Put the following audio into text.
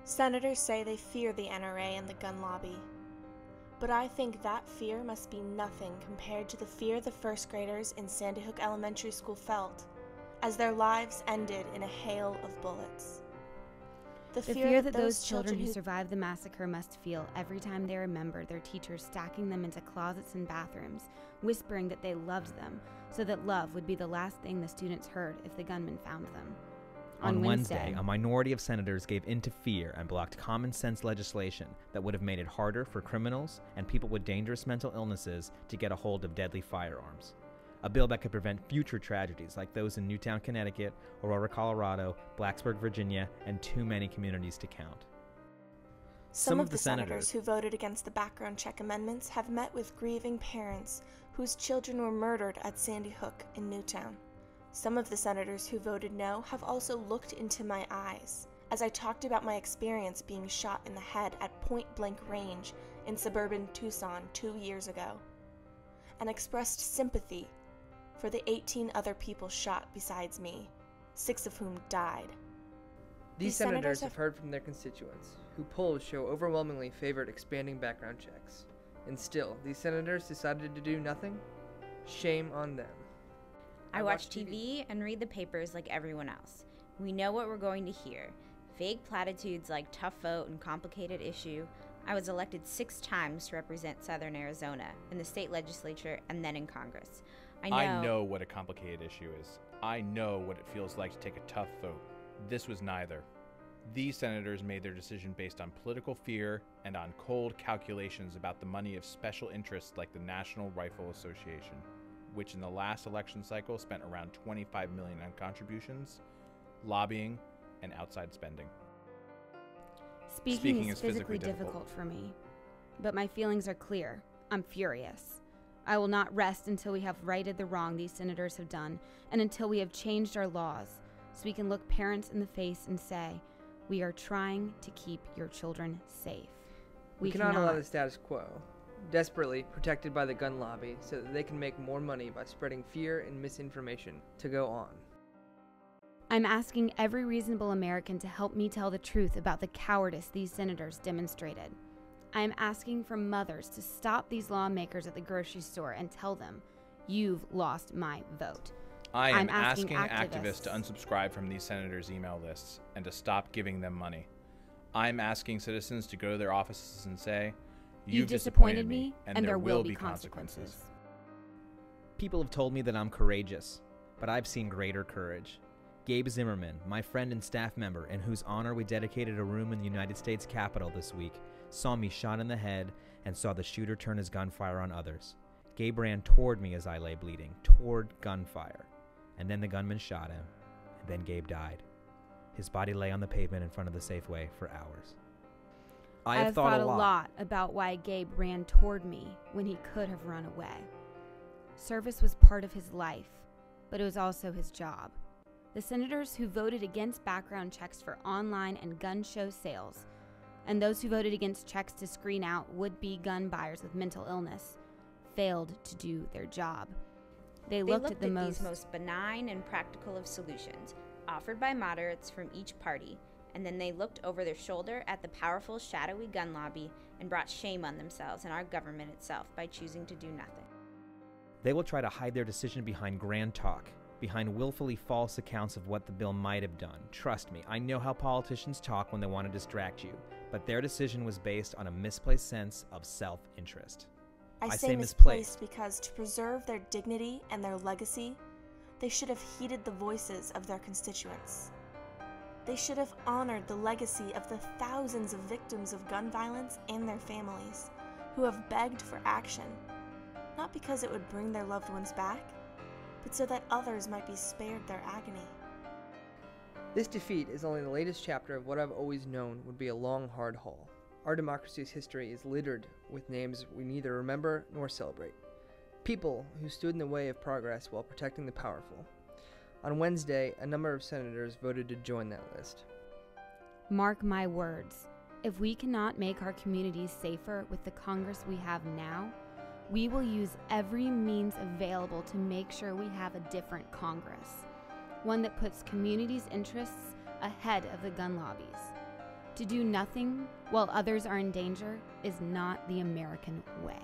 Senators say they fear the NRA and the gun lobby. But I think that fear must be nothing compared to the fear the first graders in Sandy Hook Elementary School felt as their lives ended in a hail of bullets. The fear that those children who survived the massacre must feel every time they remember their teachers stacking them into closets and bathrooms, whispering that they loved them, so that love would be the last thing the students heard if the gunman found them. On Wednesday, a minority of senators gave in to fear and blocked common-sense legislation that would have made it harder for criminals and people with dangerous mental illnesses to get a hold of deadly firearms. A bill that could prevent future tragedies like those in Newtown, Connecticut, Aurora, Colorado, Blacksburg, Virginia, and too many communities to count. Some of the senators who voted against the background check amendments have met with grieving parents whose children were murdered at Sandy Hook in Newtown. Some of the senators who voted no have also looked into my eyes as I talked about my experience being shot in the head at point-blank range in suburban Tucson 2 years ago, and expressed sympathy for the 18 other people shot besides me, 6 of whom died. These senators have heard from their constituents, who polls show overwhelmingly favored expanding background checks. And still, these senators decided to do nothing? Shame on them. I watch TV and read the papers like everyone else. We know what we're going to hear. Vague platitudes like tough vote and complicated issue. I was elected 6 times to represent Southern Arizona in the state legislature and then in Congress. I know what a complicated issue is. I know what it feels like to take a tough vote. This was neither. These senators made their decision based on political fear and on cold calculations about the money of special interests like the National Rifle Association, which in the last election cycle spent around $25 million on contributions, lobbying, and outside spending. Speaking is physically difficult for me, but my feelings are clear. I'm furious. I will not rest until we have righted the wrong these senators have done, and until we have changed our laws, so we can look parents in the face and say, we are trying to keep your children safe. We cannot allow the status quo, desperately protected by the gun lobby so that they can make more money by spreading fear and misinformation, to go on. I'm asking every reasonable American to help me tell the truth about the cowardice these senators demonstrated. I am asking for mothers to stop these lawmakers at the grocery store and tell them, you've lost my vote. I am asking activists to unsubscribe from these senators' email lists and to stop giving them money. I'm asking citizens to go to their offices and say, you've disappointed me, and there will be consequences. People have told me that I'm courageous, but I've seen greater courage. Gabe Zimmerman, my friend and staff member in whose honor we dedicated a room in the United States Capitol this week, saw me shot in the head and saw the shooter turn his gunfire on others. Gabe ran toward me as I lay bleeding, toward gunfire. And then the gunman shot him, and then Gabe died. His body lay on the pavement in front of the Safeway for hours. I have thought a lot about why Gabe ran toward me when he could have run away. Service was part of his life, but it was also his job. The senators who voted against background checks for online and gun show sales, and those who voted against checks to screen out would-be gun buyers with mental illness, failed to do their job. They looked at these most benign and practical of solutions, offered by moderates from each party, and then they looked over their shoulder at the powerful, shadowy gun lobby and brought shame on themselves and our government itself by choosing to do nothing. They will try to hide their decision behind grand talk, behind willfully false accounts of what the bill might have done. Trust me, I know how politicians talk when they want to distract you, but their decision was based on a misplaced sense of self-interest. I say misplaced because to preserve their dignity and their legacy, they should have heeded the voices of their constituents. They should have honored the legacy of the thousands of victims of gun violence and their families who have begged for action, not because it would bring their loved ones back, but so that others might be spared their agony. This defeat is only the latest chapter of what I've always known would be a long, hard haul. Our democracy's history is littered with names we neither remember nor celebrate. People who stood in the way of progress while protecting the powerful. On Wednesday, a number of senators voted to join that list. Mark my words, if we cannot make our communities safer with the Congress we have now, we will use every means available to make sure we have a different Congress, one that puts communities' interests ahead of the gun lobbies. To do nothing while others are in danger is not the American way.